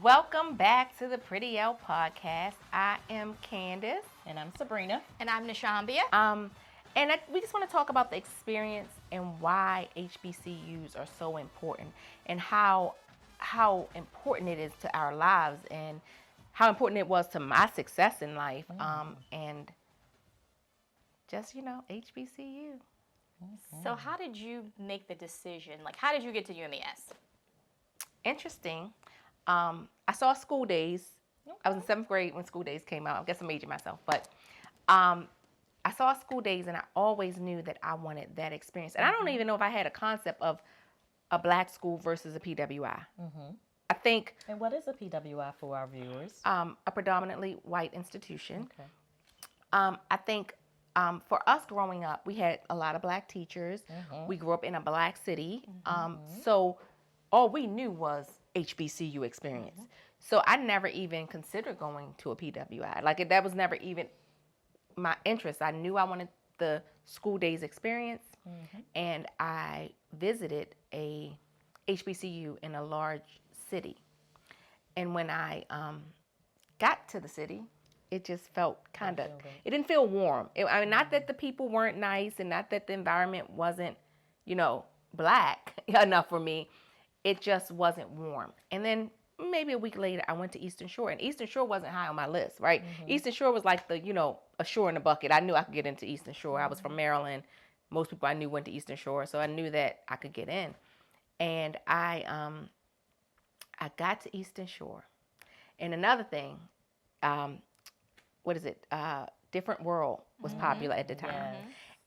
Welcome back to the Pretty Elle podcast. I am Candace. And I'm Sabrina. And I'm Nishambia. We just want to talk about the experience and why HBCUs are so important and how important it is to our lives and how important it was to my success in life. And just, HBCU. So how did you make the decision? Like, how did you get to UMES? Interesting. I saw School Days. Okay. I was in 7th grade when School Days came out. I guess I'm aging myself. But I saw School Days, and I always knew that I wanted that experience. And I don't even know if I had a concept of a black school versus a PWI. I think... And what is a PWI for our viewers? A predominantly white institution. Okay. I think for us growing up, we had a lot of black teachers. We grew up in a black city. So all we knew was HBCU experience. So I never even considered going to a PWI. Like, that was never even my interest. I knew I wanted the School Days experience, and I visited a HBCU in a large city. And when I got to the city, it just felt it didn't feel warm. Not that the people weren't nice and not that the environment wasn't, black enough for me. It just wasn't warm. And then maybe a week later, I went to Eastern Shore. And Eastern Shore wasn't high on my list, right? Eastern Shore was like the, a shore in a bucket. I knew I could get into Eastern Shore. I was from Maryland. Most people I knew went to Eastern Shore. So I knew that I could get in. And I got to Eastern Shore. And another thing, Different World was popular at the time. Yes.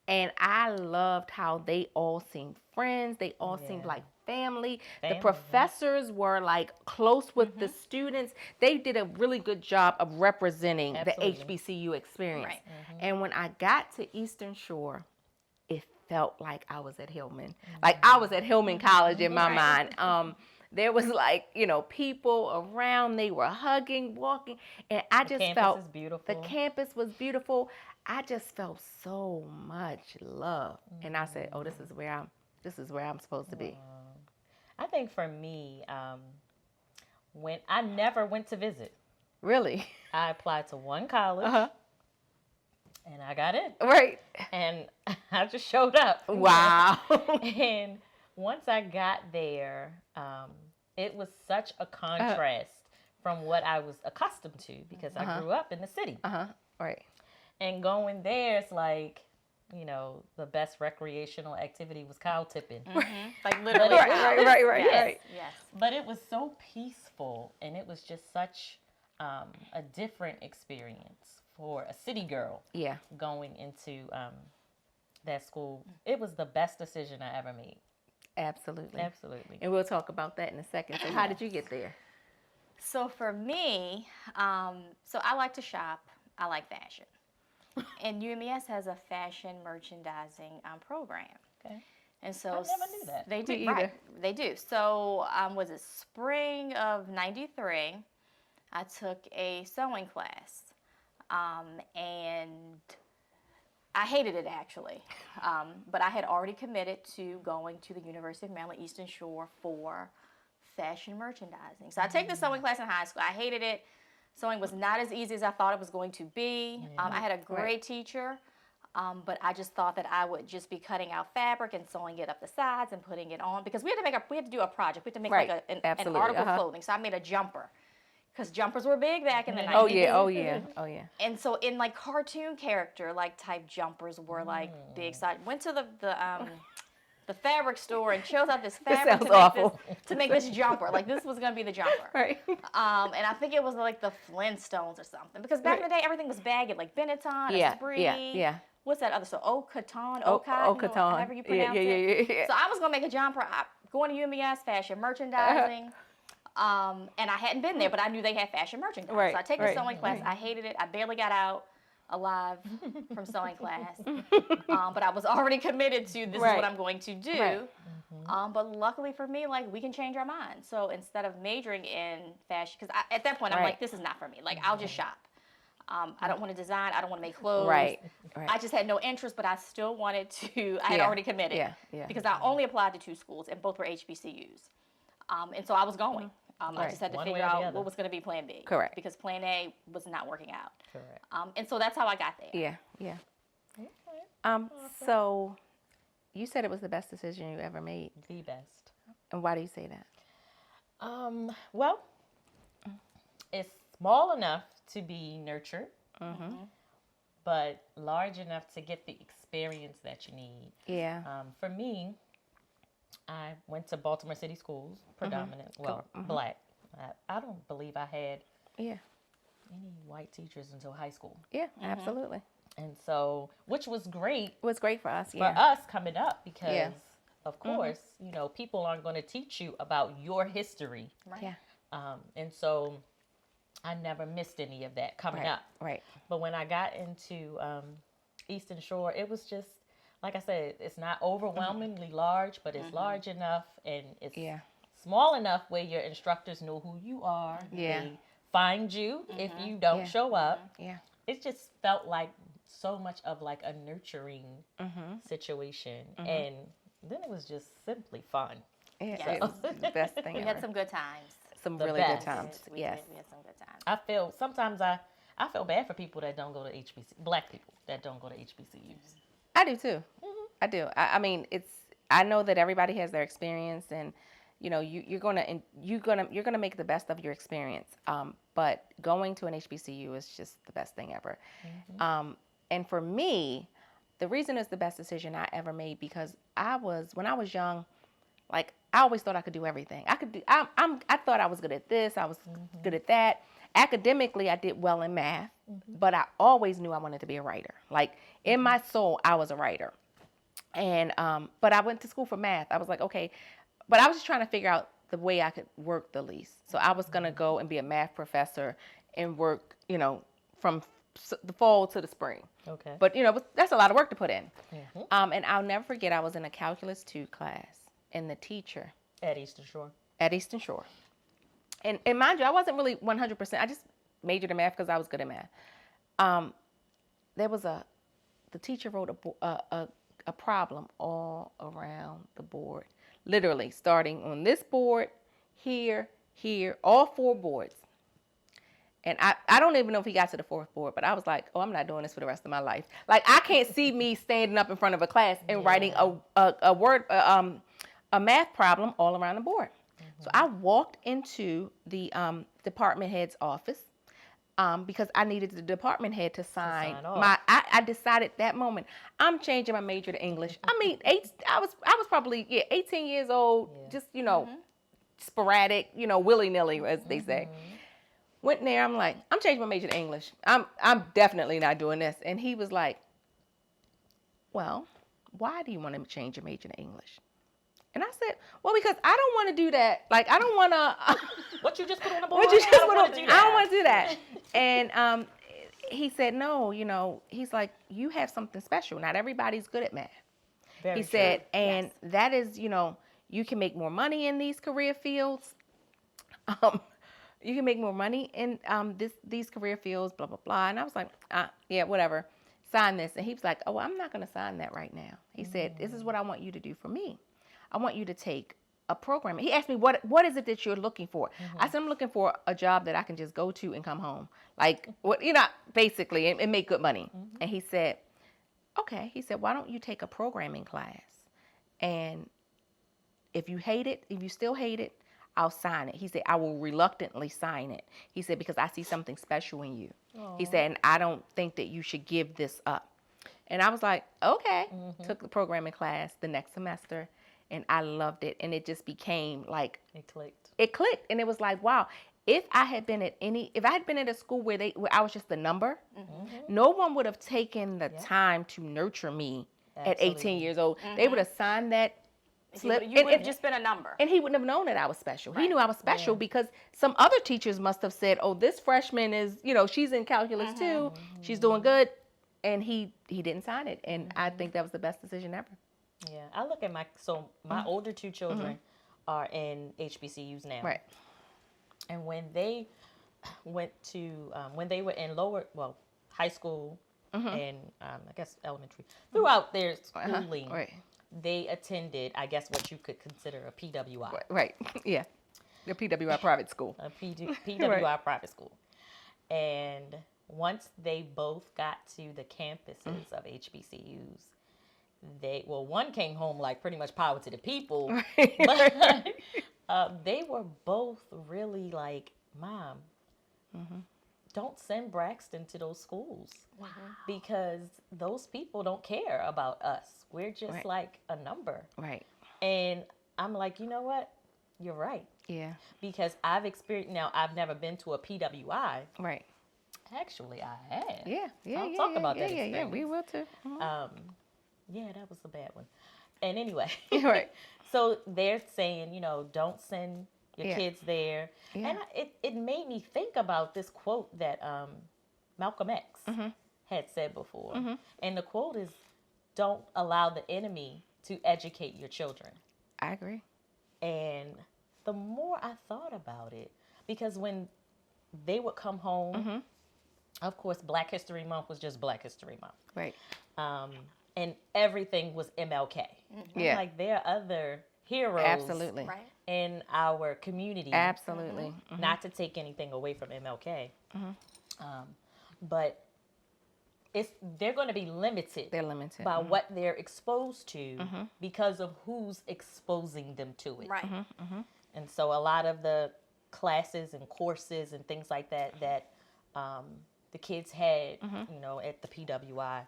And I loved how they all seemed friends. They all seemed like family. The professors were like close with the students. They did a really good job of representing the HBCU experience. Right. And when I got to Eastern Shore, it felt like I was at Hillman. Like I was at Hillman College in my mind. There was people around. They were hugging, walking. And I just felt the campus was beautiful. I just felt so much love. And I said, oh, this is where I'm supposed to be. I think for me, when I never went to visit. Really? I applied to one college. And I got in. Right. And I just showed up. Wow. And once I got there, it was such a contrast from what I was accustomed to because I grew up in the city. Right. And going there, it's like, the best recreational activity was cow tipping. Like literally. Right. Yes. But it was so peaceful, and it was just such a different experience for a city girl. Yeah. Going into that school. It was the best decision I ever made. Absolutely. And we'll talk about that in a second. So how did you get there? So for me, so I like to shop. I like fashion. And UMES has a fashion merchandising program. Okay. And so I never knew that. They do. Me either. Right. They do. So was it spring of '93? I took a sewing class. And I hated it actually. But I had already committed to going to the University of Maryland Eastern Shore for fashion merchandising. So I take the sewing class in high school. I hated it. Sewing was not as easy as I thought it was going to be. I had a great teacher, but I just thought that I would just be cutting out fabric and sewing it up the sides and putting it on because we had to do a project. We had to make like an article of clothing. So I made a jumper because jumpers were big back in the 90s. Oh yeah. And so in like cartoon character like type jumpers were like big. So I went to the fabric store and chose out this fabric to make this jumper. Like this was going to be the jumper. Right. And I think it was like the Flintstones or something. Because back in the day, everything was baggy, like Benetton, Esprit. Yeah. What's that other? So Okoton, however you pronounce it. Yeah. So I was going to make a jumper. Going to UMES, fashion merchandising. And I hadn't been there, but I knew they had fashion merchandising. Right. So I take the sewing class. I hated it. I barely got out alive from sewing class. But I was already committed to this is what I'm going to do. Right. But luckily for me, like we can change our minds. So instead of majoring in fashion, because at that point I'm like, this is not for me. Like I'll just shop. I don't want to design. I don't want to make clothes. Right. I just had no interest, but I still wanted to. I had already committed. Yeah. Because I only applied to 2 schools, and both were HBCUs. And so I was going. I Right. just had to One way figure or the out other. what was going to be plan B. Correct. Because plan A was not working out. Correct. And so that's how I got there. Yeah, yeah. Okay. So you said it was the best decision you ever made. The best. And why do you say that? Well, it's small enough to be nurtured, but large enough to get the experience that you need. Yeah. For me, I went to Baltimore City schools, predominant, black. I don't believe I had Yeah. any white teachers until high school. Yeah, absolutely. And so, which was great It was great for us. for Yeah. us coming up because, Yeah. of course, you know, people aren't going to teach you about your history. Right. Yeah. And so I never missed any of that coming Right. up. Right. But when I got into Eastern Shore, it was just, like I said, it's not overwhelmingly large, but it's large enough and it's Yeah. small enough where your instructors know who you are. Yeah. They find you if you don't Yeah. show up. Yeah. It just felt like so much of like a nurturing situation. And then it was just simply fun. Yeah. Yes. It was the best thing We ever. had some good times. Some the really best. good times. We Yes. did. We had some good times. I feel sometimes I feel bad for people that don't go to HBC, black people that don't go to HBCUs. I do too. I do. I mean, I know that everybody has their experience, and you know, you're gonna make the best of your experience. But going to an HBCU is just the best thing ever. And for me, the reason it's the best decision I ever made because when I was young, like I always thought I could do everything. I thought I was good at this. I was good at that. Academically, I did well in math, but I always knew I wanted to be a writer. Like in my soul, I was a writer. And but I went to school for math. I was like, okay, but I was just trying to figure out the way I could work the least. So I was gonna go and be a math professor and work, you know, from the fall to the spring. Okay. But you know, that's a lot of work to put in. And I'll never forget, I was in a calculus 2 class, and the teacher At Eastern Shore. at Eastern Shore, and mind you, I wasn't really 100%. I just majored in math because I was good at math. There was the teacher wrote a problem all around the board, literally starting on this board, here, all 4 boards. And I don't even know if he got to the 4th board, but I was like, oh, I'm not doing this for the rest of my life. Like, I can't see me standing up in front of a class and writing a math problem all around the board. So I walked into the department head's office because I needed the department head to sign off. I decided that moment I'm changing my major to English. I mean, I was probably 18 years old, just you know, sporadic, you know, willy nilly as they say. Went in there, I'm like, I'm changing my major to English. I'm definitely not doing this. And he was like, well, why do you want to change your major to English? And I said, well, because I don't want to do that. Like, I don't want to. What you just put on the board? What you just put on? I do don't that. want to do that. And he said, no, you know, he's like, you have something special. Not everybody's good at math. Very He true. said, and that is, you know, you can make more money in these career fields. You can make more money in these career fields, blah, blah, blah. And I was like, yeah, whatever. Sign this. And he was like, oh, I'm not going to sign that right now. He said, this is what I want you to do for me. I want you to take a program. He asked me, what is it that you're looking for? I said, I'm looking for a job that I can just go to and come home. Like, what, you know, basically, and make good money. And he said, okay. He said, why don't you take a programming class? And if you hate it, if you still hate it, I'll sign it. He said, I will reluctantly sign it. He said, because I see something special in you. He said, and I don't think that you should give this up. And I was like, okay. Took the programming class the next semester, and I loved it. And it just became like, It clicked. it clicked. And it was like, wow, if I had been at a school where I was just a number, no one would have taken the time to nurture me at 18 years old. They would have signed that slip. You would have just been a number. And he wouldn't have known that I was special. He knew I was special because some other teachers must have said, oh, this freshman is, you know, she's in calculus too. She's doing good. And he didn't sign it. And I think that was the best decision ever. Yeah, I look at my older 2 children are in HBCUs now. Right. And when they went to, when they were in high school and I guess elementary, throughout their schooling, Right. they attended, I guess, what you could consider a PWI. Right. Yeah. The PWI private school. A PWI private school. And once they both got to the campuses of HBCUs, one came home like pretty much power to the people, but they were both really like, Mom, don't send Braxton to those schools. Wow. Because those people don't care about us. We're just like a number. Right. And I'm like, you know what? You're right. Yeah. Because I've experienced, now I've never been to a PWI. Right. Actually, I have. Yeah. I'll talk about that Yeah, experience. we will too. Yeah, that was a bad one. And anyway, Right. So they're saying, don't send your kids there. Yeah. And it made me think about this quote that Malcolm X had said before. And the quote is, don't allow the enemy to educate your children. I agree. And the more I thought about it, because when they would come home, of course, Black History Month was just Black History Month. Right. And everything was MLK. Yeah. Like, there are other heroes Absolutely. Right. in our community. Absolutely. Not to take anything away from MLK. But they're going to be limited. They're limited. By what they're exposed to because of who's exposing them to it. Right. And so a lot of the classes and courses and things like that the kids had, at the PWI,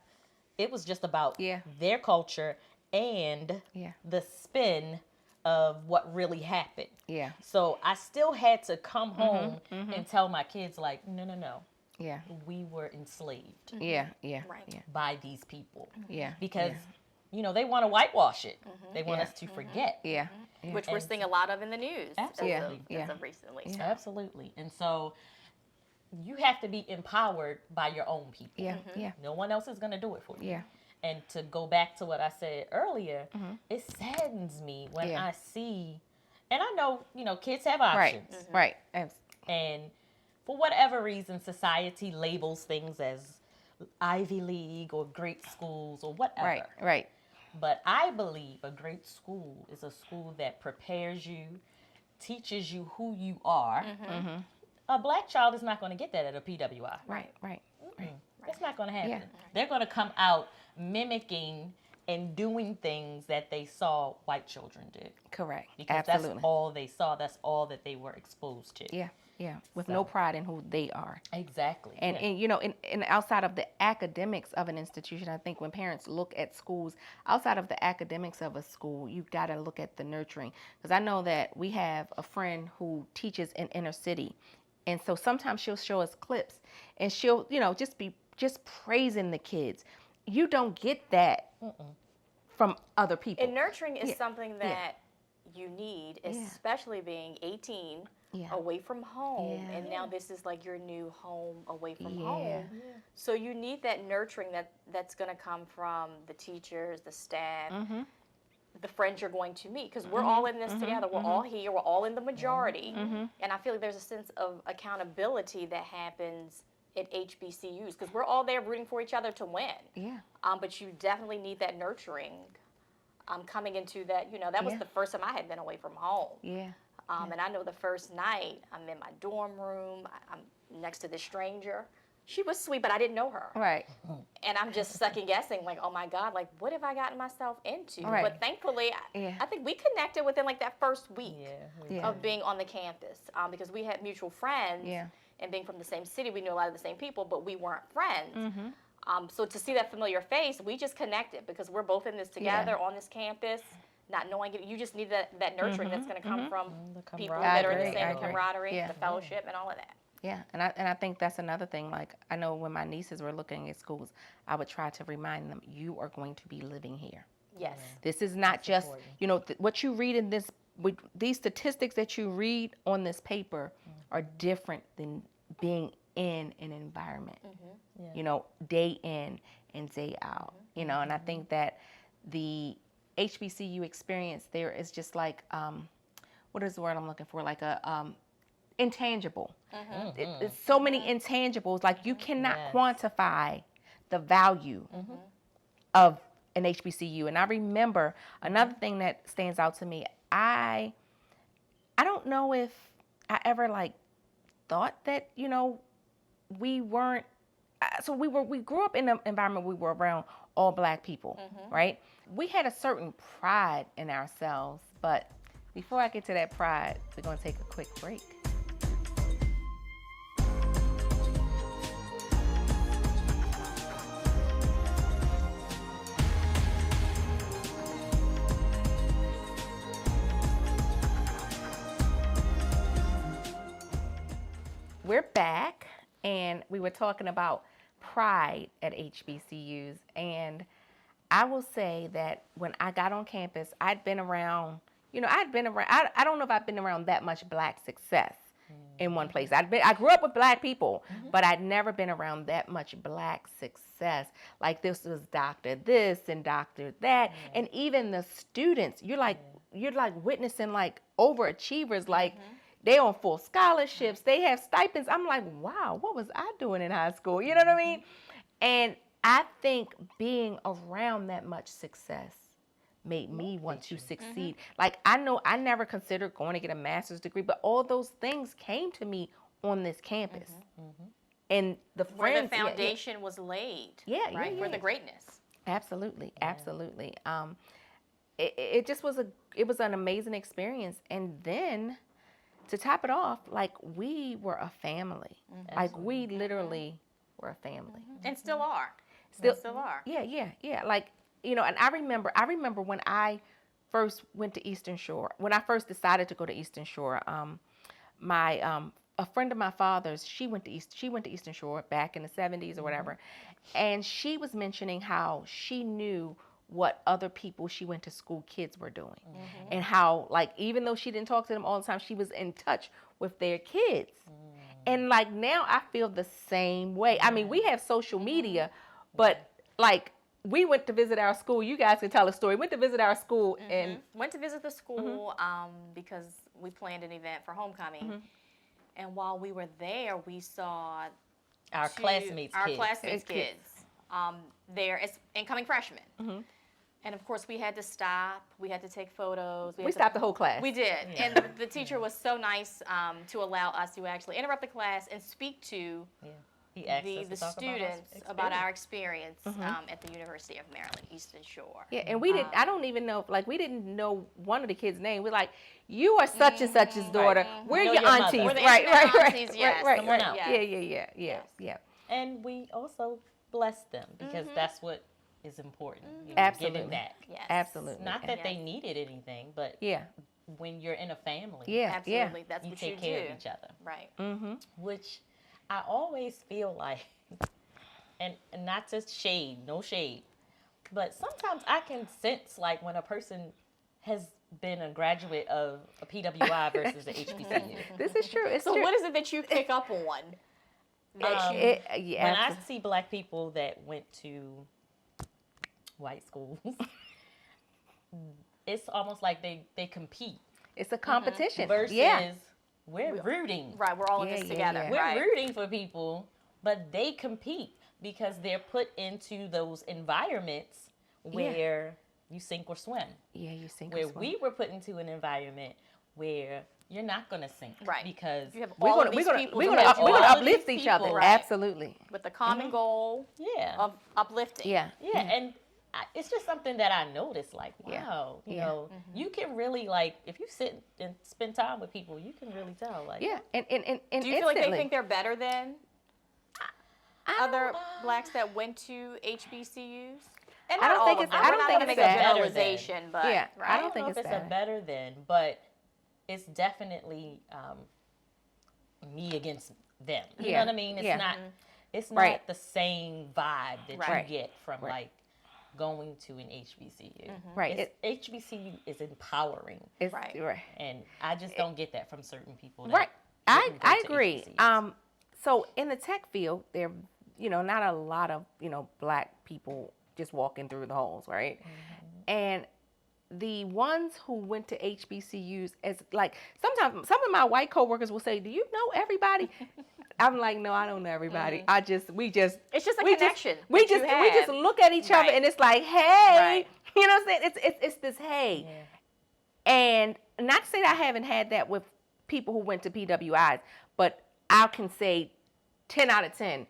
it was just about their culture and the spin of what really happened. Yeah. So I still had to come home and tell my kids, like, no. Yeah. We were enslaved Yeah. Yeah. Right. Yeah. by these people. Yeah. Because, they want to whitewash it. They want us to forget. Yeah. Yeah. Which we're seeing a lot of in the news. Absolutely. As of recently. Yeah. Absolutely. And so you have to be empowered by your own people. Yeah. Yeah. No one else is going to do it for you. Yeah. And to go back to what I said earlier, it saddens me when Yeah. I see, and I know, kids have options. Right. And for whatever reason, society labels things as Ivy League or great schools or whatever. Right. Right. But I believe a great school is a school that prepares you, teaches you who you are. A Black child is not going to get that at a PWI. Right. Right. It's not going to happen. Yeah. They're going to come out mimicking and doing things that they saw white children do. Correct. Because Absolutely. that's all they saw. That's all that they were exposed to. Yeah. Yeah. With no pride in who they are. Exactly. And and outside of the academics of an institution, I think when parents look at schools, outside of the academics of a school, you've got to look at the nurturing. Because I know that we have a friend who teaches in inner city. And so sometimes she'll show us clips and she'll, just praising the kids. You don't get that from other people. And nurturing is something that you need, especially being 18, away from home. Yeah. And now this is like your new home away from Yeah. home. So you need that nurturing that's going to come from the teachers, the staff, the friends you're going to meet. Because we're all in this together. We're all here. We're all in the majority. And I feel like there's a sense of accountability that happens at HBCUs because we're all there rooting for each other to win. Yeah. But you definitely need that nurturing coming into that. That was the first time I had been away from home. Yeah. And I know the first night I'm in my dorm room. I'm next to this stranger. She was sweet, but I didn't know her. Right. And I'm just second guessing, like, oh my God, like, what have I gotten myself into? Right. But thankfully, I think we connected within like that first week Yeah. of being on the campus because we had mutual friends. Yeah. And being from the same city, we knew a lot of the same people, but we weren't friends. So to see that familiar face, we just connected because we're both in this together on this campus, not knowing it. You just need that nurturing that's going to come from people that are in the same camaraderie, the fellowship, and all of that. Yeah, and I think that's another thing. Like, I know when my nieces were looking at schools, I would try to remind them, you are going to be living here. Yes. This is not just, what you read in this, these statistics that you read on this paper are different than being in an environment, day in and day out, and I think that the HBCU experience there is just like, what is the word I'm looking for? Like a, intangible. It's so many intangibles. Like you cannot quantify the value of an HBCU. And I remember another thing that stands out to me. I I don't know if I ever like thought that, we weren't, so we grew up in an environment we were around all Black people, right? We had a certain pride in ourselves, but before I get to that pride, we're going to take a quick break. We're back, and we were talking about pride at HBCUs, and I will say that when I got on campus, I'd been around, I don't know if I've been around that much Black success in one place. I grew up with Black people, but I'd never been around that much Black success. Like this was Dr. this and Dr. that, and even the students, you're like witnessing like overachievers, like they on full scholarships, they have stipends. I'm like, wow, what was I doing in high school? You know what I mean? And I think being around that much success made me want to succeed. Like, I know I never considered going to get a master's degree, but all those things came to me on this campus. And the friends, where the foundation was laid. For the greatness. Absolutely. It just was an amazing experience. And then to top it off, like, we were a family. Like, we literally were a family. And still are. Still are. Yeah. Like, and I remember when I first went to Eastern Shore, when I first decided to go to Eastern Shore, a friend of my father's, she went to Eastern Shore back in the 70s or whatever. And she was mentioning how she knew what other people she went to school kids were doing. And how, like, even though she didn't talk to them all the time, she was in touch with their kids. And like now I feel the same way. I mean, we have social media, but like we went to visit our school. You guys can tell a story. Went to visit our school and went to visit the school because we planned an event for homecoming. And while we were there, we saw our classmates' kids. They're incoming freshmen. And of course, we had to stop. We had to take photos. We stopped the whole class. We did. And the teacher was so nice to allow us to actually interrupt the class and speak to the students about our experience at the University of Maryland, Eastern Shore. Yeah, and we didn't, I don't even know, like, we didn't know one of the kids' name. We're like, you are such and such's daughter. We're your aunties. We're the aunties, yes. Yeah. And we also bless them because that's what is important. Absolutely. Giving back. Yes. Absolutely. Not that they needed anything, but when you're in a family, absolutely, that's you what take care of each other. Right. Which I always feel like, and not to shade, no shade, but sometimes I can sense like when a person has been a graduate of a PWI versus the HBCU. This is true. So what is it that you pick up on? When I see Black people that went to white schools, it's almost like they compete. It's a competition. Versus we're rooting. Right, we're all in this together. We're rooting for people, but they compete because they're put into those environments where you sink or swim. Yeah, you sink where or swim. we were put into an environment where you're not going to sink. Right. Because you have all we're going to uplift each other. Right. Absolutely. With the common goal of uplifting. Yeah. And it's just something that I noticed, like, wow, you know, you can really, like, if you sit and spend time with people, you can really tell, like. Yeah, and do you feel like they think they're better than other Blacks that went to HBCUs? And I don't think it's that. Generalization, but yeah, right? I don't think it's it's a better than, but it's definitely me against them. You know what I mean? It's not. It's not the same vibe that you get from like going to an HBCU. Right. HBCU is empowering. It's, right. And I just don't get that from certain people. Right. I agree. So in the tech field, there, not a lot of, Black people just walking through the halls, right? And the ones who went to HBCUs, as like, sometimes some of my white coworkers will say, do you know everybody? I'm like, no, I don't know everybody. It's just a connection. We just look at each other and it's like, hey, you know what I'm saying? It's this hey. And not to say that I haven't had that with people who went to PWIs, but I can say 10 out of 10.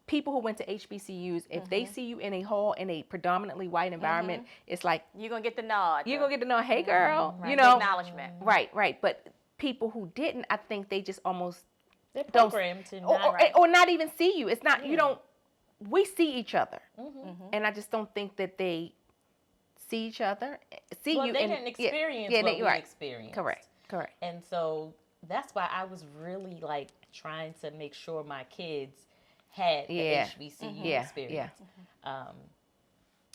People who went to HBCUs, if they see you in a hall in a predominantly white environment, it's like you're gonna get the nod. you're gonna get to know, hey girl, Right. you know, Acknowledgement. Right. But people who didn't, I think they just almost They're programmed to not. or not even see you. It's not you don't. We see each other, and I just don't think that they see each other. See Well, you. they and, didn't experience yeah, what we right. experienced. Correct. And so that's why I was really like trying to make sure my kids had the HBCU experience.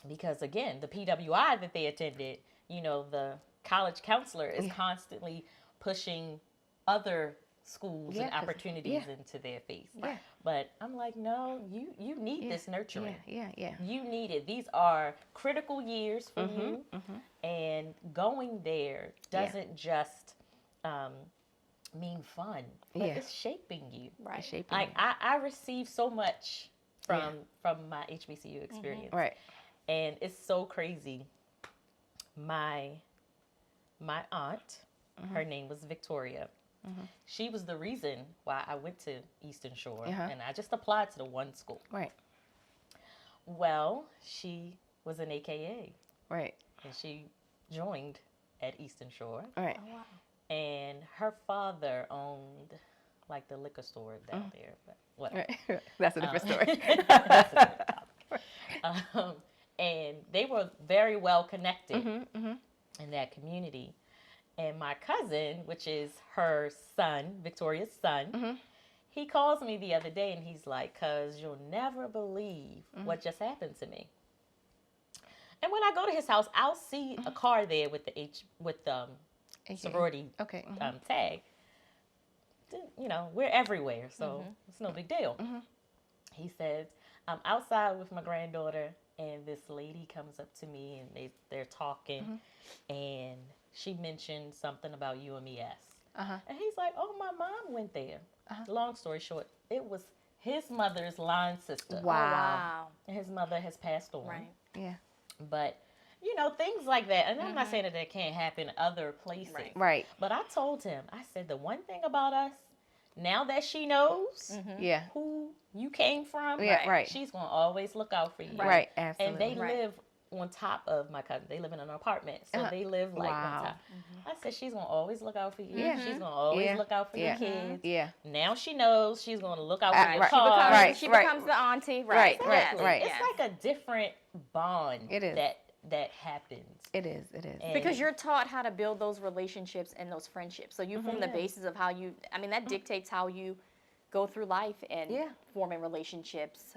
Because again, the PWI that they attended, you know, the college counselor is constantly pushing other schools and opportunities into their face. Yeah. But I'm like, no, you need this nurturing. Yeah. You need it. These are critical years for you. And going there doesn't just mean fun, but it's shaping you. Right. It's shaping Like you. I received so much from my HBCU experience. Right. And it's so crazy. My aunt, her name was Victoria. She was the reason why I went to Eastern Shore, and I just applied to the one school. Right. Well, she was an AKA, Right. and she joined at Eastern Shore. Right. Oh, wow. And her father owned like the liquor store down there, but whatever. Right. That's a different story. That's a different topic. And they were very well connected in that community. And my cousin, which is her son, Victoria's son, he calls me the other day and he's like, "Cuz you'll never believe what just happened to me." And when I go to his house, I'll see a car there with the sorority tag. You know, we're everywhere, so it's no big deal. He says, "I'm outside with my granddaughter, and this lady comes up to me, and they're talking, and she mentioned something about UMES." And he's like, "Oh, my mom went there." Long story short, it was his mother's line sister. Wow. Oh, wow. And his mother has passed on. Right. Yeah. But, you know, things like that. And I'm not saying that that can't happen other places. Right. But I told him, I said, the one thing about us, now that she knows Yeah. who you came from, Right. she's going to always look out for you. Right. And Absolutely. they live on top of my cousin. They live in an apartment. So they live like on top. I said, she's going to always look out for you. Yeah. She's going to always look out for your kids. Yeah. Now she knows she's going to look out for your Right. car. She becomes the auntie. Right. Right. It's like a different bond It is. that happens. It is. And Because you're taught how to build those relationships and those friendships. So you form the basis of how you, I mean, that dictates how you go through life and forming relationships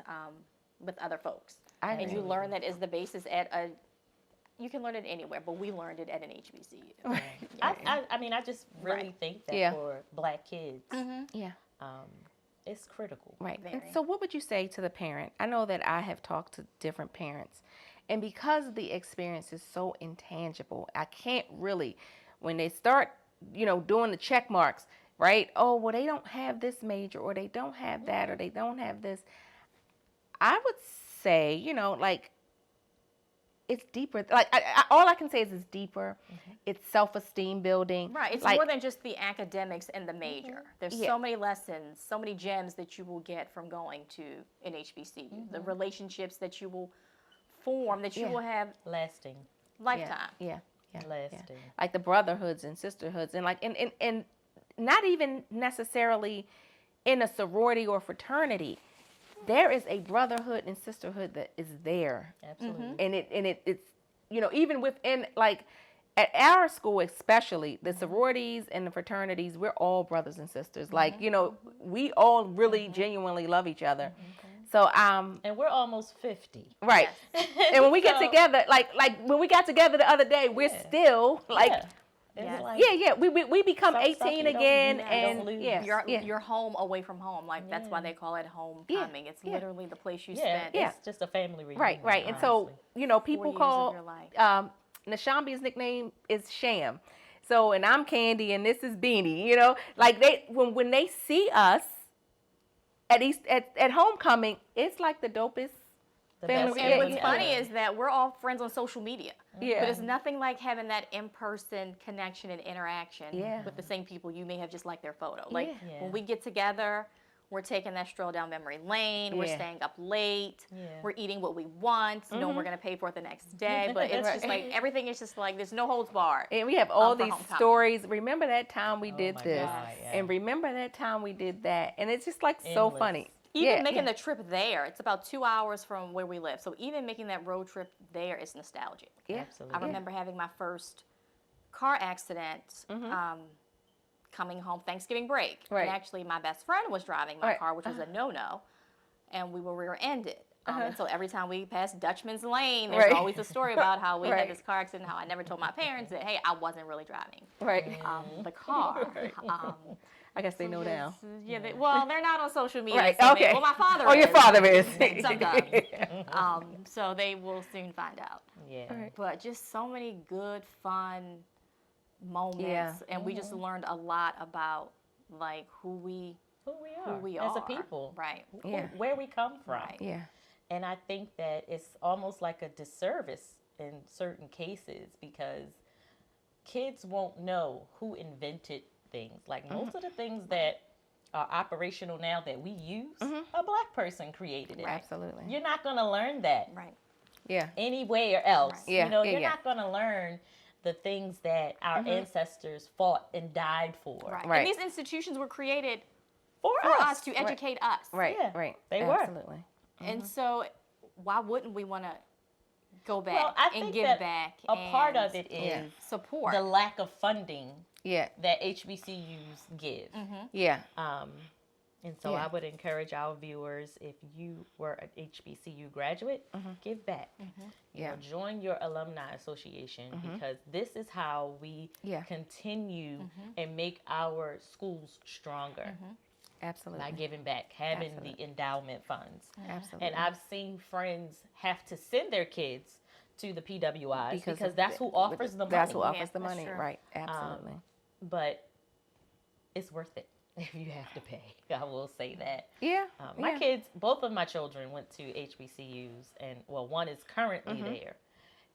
with other folks. And you learn that is the basis you can learn it anywhere, but we learned it at an HBCU. I mean, I just really think that for Black kids, Yeah. it's critical. Right. And Very. so what would you say to the parent? I know that I have talked to different parents, and because the experience is so intangible, I can't really, when they start, doing the check marks, right? Oh, well, they don't have this major, or they don't have that, or they don't have this. I would say, like, it's deeper. Like, all I can say is it's deeper. It's self-esteem building. Right. It's like, more than just the academics and the major. There's so many lessons, so many gems that you will get from going to an HBCU. The relationships that you will form, that you will have Lasting. lifetime. Yeah. Lasting. Like the brotherhoods and sisterhoods, and like and not even necessarily in a sorority or fraternity. There is a brotherhood and sisterhood that is there. Absolutely. And it's even within, like, at our school especially, the sororities and the fraternities, we're all brothers and sisters. Like, we all really genuinely love each other. So and we're almost 50. right. And when we get together, like when we got together the other day, we're still like we become 18 again, and You're home away from home. Like that's why they call it homecoming. It's literally the place you spend. It's just a family reunion. Right. And so, people 4 years of call your life. Nashambi's nickname is Sham. So, and I'm Candy, and this is Beanie. Like when they see us at homecoming, it's like the dopest The Family best And Yeah, what's family funny ever. is that we're all friends on social media. Yeah. But it's nothing like having that in-person connection and interaction Yeah. with the same people you may have just liked their photo. Like Yeah. when we get together, we're taking that stroll down memory lane. We're Yeah. staying up late. Yeah. We're eating what we want, knowing we're going to pay for it the next day. But it's just like everything is just like there's no holds barred. And we have all for these homecoming. stories. Remember that time we did my this, God, yeah. and remember that time we did that, and it's just like so Endless. funny. Even making the trip there, it's about 2 hours from where we live. So even making that road trip there is nostalgic. Yeah. Absolutely. I remember having my first car accident coming home Thanksgiving break. Right. And actually, my best friend was driving my Right. car, which was a no-no, and we were rear-ended. And so every time we passed Dutchman's Lane, there's Right. always a story about how we Right. had this car accident, how I never told my parents that, hey, I wasn't really driving Right. the car. I guess they know now. Yeah, well, they're not on social media. Right. So Okay. well, my father Oh, is. your father is. Sometimes. So they will soon find out. Yeah. Right. But just so many good, fun moments. Yeah. And we just learned a lot about like who we as a are. people. Right. Yeah. Where we come from. Right. Yeah. And I think that it's almost like a disservice in certain cases because kids won't know who invented things. Like most of the things that are operational now that we use, a black person created it. Absolutely. You're not going to learn that Right. Yeah. anywhere else. Right. Yeah, You know, yeah, you're yeah. not going to learn the things that our ancestors fought and died for. Right. Right. And these institutions were created For for us. us to educate us. Right. Yeah, Right. they were. Absolutely. And so why wouldn't we want to go back Well, I and think give that back a part and of it is support? the lack of funding Yeah. that HBCUs give. Yeah. And so Yeah. I would encourage our viewers, if you were an HBCU graduate, give back. You Yeah. know, join your alumni association because this is how we Yeah. continue and make our schools stronger Absolutely. by giving back, having Absolutely. the endowment funds. Absolutely. And I've seen friends have to send their kids to the PWIs because of that's who offers the money. That's who Yeah, offers the that's money. true. Right. Absolutely. But it's worth it if you have to pay. I will say that. Yeah. My yeah. kids, both of my children went to HBCUs, and well, one is currently there,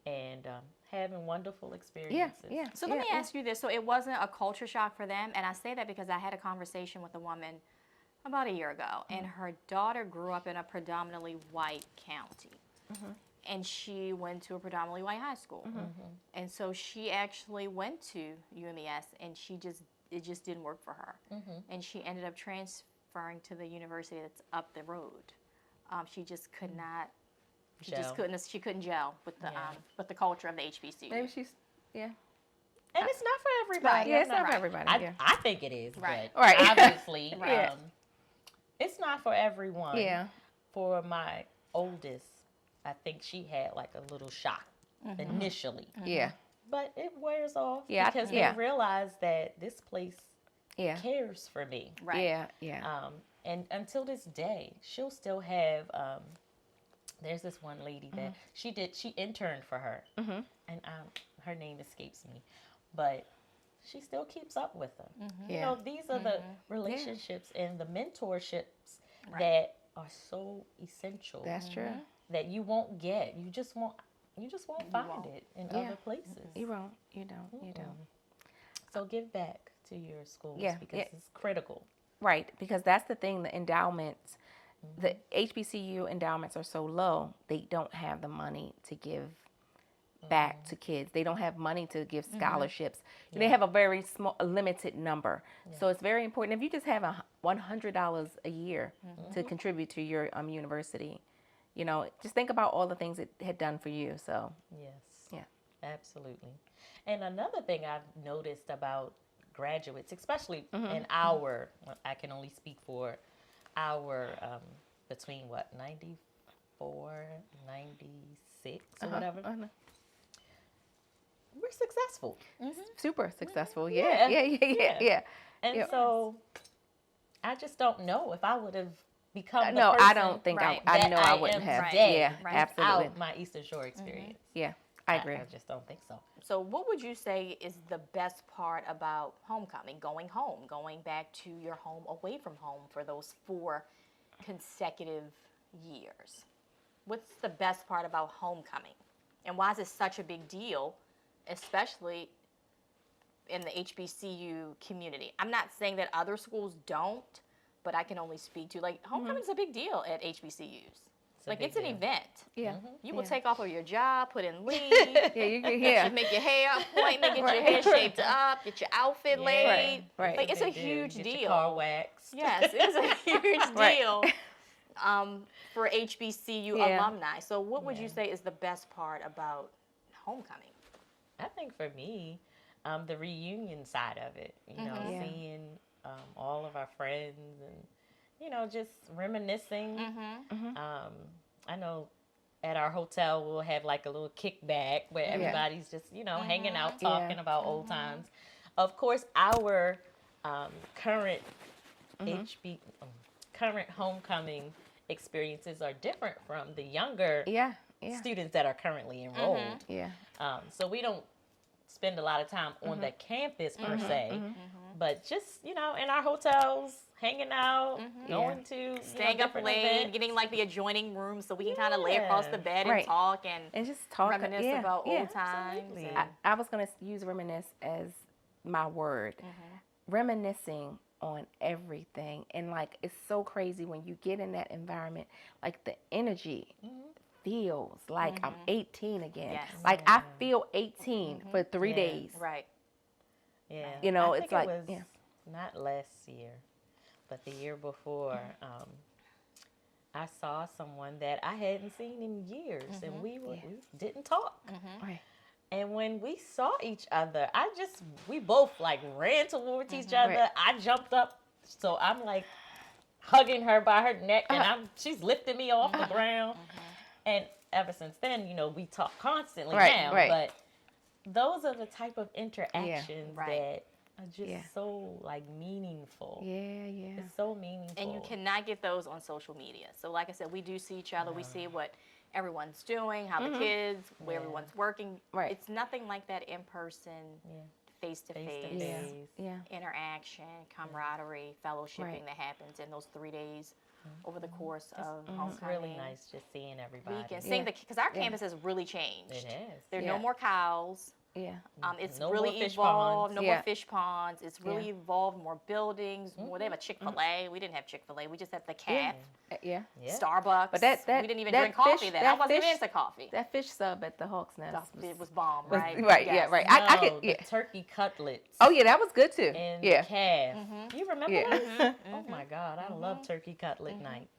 and having wonderful Yeah. experiences. Yeah. So let me ask you this. So it wasn't a culture shock for them? And I say that because I had a conversation with a woman about a year ago, and her daughter grew up in a predominantly white county. And she went to a predominantly white high school. And so she actually went to UMES, and it just didn't work for her. And she ended up transferring to the university that's up the road. She just could not. She just Gel. couldn't. She couldn't gel with the culture of the HBCU. Maybe she's. Yeah. And it's not for everybody. Yeah. It's no, not for right. everybody. I, Yeah. I think it is, Right. but Right. obviously, Right. it's not for everyone. Yeah. For my oldest, I think she had like a little shock initially, Yeah. but it wears off Yeah, because yeah. they realize that this place Yeah. cares for me. Right. Yeah. Yeah. And until this day, she'll still have. There's this one lady that she interned for her, and her name escapes me, but she still keeps up with them. You Yeah. know, these are the relationships and the mentorships that are so essential. That's true. That you won't get. You just won't find won't. it in Yeah. other places. You won't. You don't. You don't. So give back to your schools Yeah, because yeah. it's critical. Right, because that's the thing, the endowments, the HBCU endowments are so low, they don't have the money to give back to kids. They don't have money to give scholarships. They have a very small, limited number. So it's very important. If you just have $100 a year to contribute to your university, you know, just think about all the things it had done for you. So, Yes. yeah. Absolutely. And another thing I've noticed about graduates, especially in our, I can only speak for our, between 94, 96 or whatever, we're successful. Super successful. Yeah. Yeah. And Yep. so I just don't know if I would have become the No, person I don't think Right. I that know I wouldn't am have. today Yeah, Right. absolutely. without my Eastern Shore experience. Yeah, I agree. I just don't think so. So what would you say is the best part about homecoming, going home, going back to your home away from home for those 4 consecutive years? what's the best part about homecoming? And why is it such a big deal, especially in the HBCU community? I'm not saying that other schools don't, but I can only speak to, like, homecoming's a big deal at HBCUs. It's an event. Yeah. You will take off of your job, put in leave. You Make your hair appointment, get your hair shaped up, get your outfit laid. Right. Like, it's a huge Get deal. your car waxed. Yes, it's a huge deal for HBCU alumni. So what would you say is the best part about homecoming? I think for me, the reunion side of it, seeing all of our friends and, just reminiscing. I know at our hotel we'll have like a little kickback where everybody's just, hanging out, talking about old times. Of course, our current current homecoming experiences are different from the younger students that are currently enrolled. So we don't spend a lot of time on the campus per se, but just, in our hotels, hanging out, going to staying up late, events. getting like the adjoining room so we can kind of lay across the bed and talk and just talk, reminisce about old times. I was going to use reminisce as my word. Reminiscing on everything, and like it's so crazy when you get in that environment, like the energy feels like I'm 18 again. Like I feel 18 for 3 days. Right. Yeah. It's think like it was not last year, but the year before. I saw someone that I hadn't seen in years, and we didn't talk. Right. And when we saw each other, we both like ran towards each other. Right. I jumped up, so I'm like hugging her by her neck, and she's lifting me off the ground. And ever since then, we talk constantly now. But those are the type of interactions that are just so like meaningful. It's so meaningful. And you cannot get those on social media. So like I said, we do see each other. We see what everyone's doing, how the kids, where everyone's working. It's nothing like that in person, face-to-face interaction, camaraderie, fellowshipping that happens in those 3 days over the course of homecoming. It's really nice just seeing everybody. Because our campus has really changed. It has. There's no more cows. It's No really more fish evolved. ponds. No more fish ponds. It's really evolved. More buildings. More. They have a Chick-fil-A. We didn't have Chick-fil-A. We just had the Calf. Starbucks. But that we didn't even drink coffee then. I wasn't into coffee. That fish sub at the Hawk's Nest. It was bomb, right? Right. Yes. Yeah. Right. No, I could. the turkey cutlets. Oh yeah, that was good too. And the calf. You remember those? Oh my God, I love turkey cutlet night.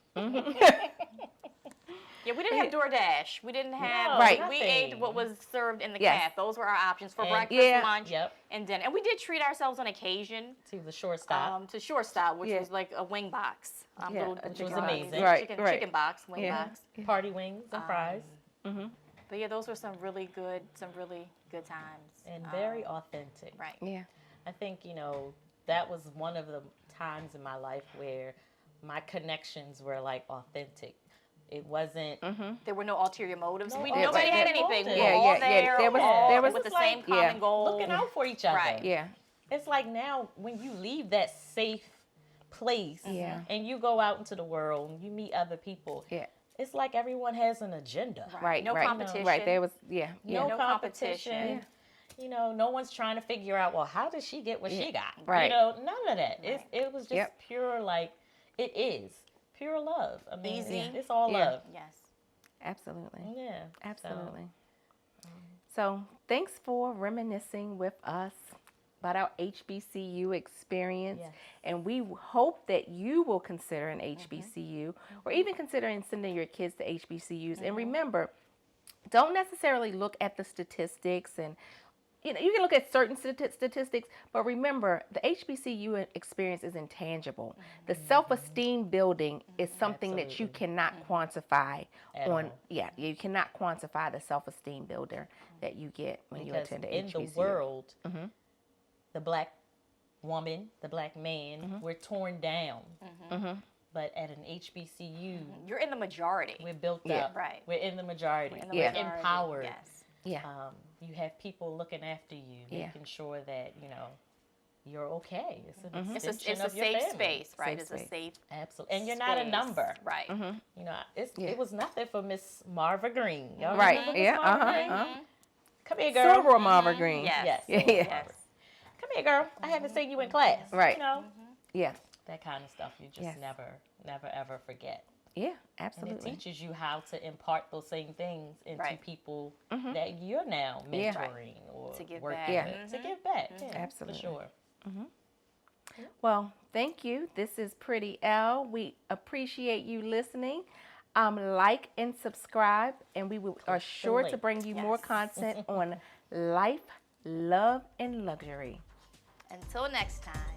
Yeah, we didn't have DoorDash. We didn't have. We ate what was served in the Calf. Those were our options for breakfast, lunch, and dinner. And we did treat ourselves on occasion to the shortstop. To shortstop, which was like a wing box. Which was amazing. Chicken box, wing box. Party wings and fries. But yeah, those were some really good times. And very authentic. Right. Yeah. I think, that was one of the times in my life where my connections were like authentic. It wasn't. There were no ulterior motives. Nobody had anything. We were Yeah, all yeah, there. there was with the like, same common goal. Looking out for each other. Right. Yeah. It's like now when you leave that safe place and you go out into the world and you meet other people. Yeah. It's like everyone has an agenda. Right. No competition. Right. There was. No competition. No one's trying to figure out, well, how did she get what she got? Right. None of that. It was just pure, like, it is pure love. I mean, easy. It's all love. Yes. Absolutely. Yeah. Absolutely. So thanks for reminiscing with us about our HBCU experience. Yes. And we hope that you will consider an HBCU or even considering sending your kids to HBCUs. And remember, don't necessarily look at the statistics and you can look at certain statistics, but remember, the HBCU experience is intangible. The self-esteem building is something that you cannot quantify you cannot quantify the self-esteem builder that you get when you attend a HBCU. In the world, the black woman, the black man, we're torn down. But at an HBCU, you're in the majority. We're built up. Right. We're in the majority. We're empowered. Yes. Yeah. You have people looking after you, making sure that, you're okay. It's an It's extension a of your safe family. space, right? Safe It's a space. safe Absolutely. And you're not a space. number. Right. You know, it was nothing for Miss Marva Green. Y'all Right. remember Miss Yeah. Marva Green? Come here, girl. Soror Marva Green. Yes. Yes. Yeah. Marva. Come here, girl. I haven't seen you in class. Right. You know, Yeah. that kind of stuff you just Yes. never, ever forget. Yeah. And Absolutely. it teaches you how to impart those same things into Right. people that you're now Yeah. mentoring or To give working back. Yeah. with. To give back. Yeah, Absolutely. For sure. Well, thank you. This is Pretty Elle. We appreciate you listening. Like and subscribe, and we are sure to link. bring you more Yes. content on life, love, and luxury. Until next time.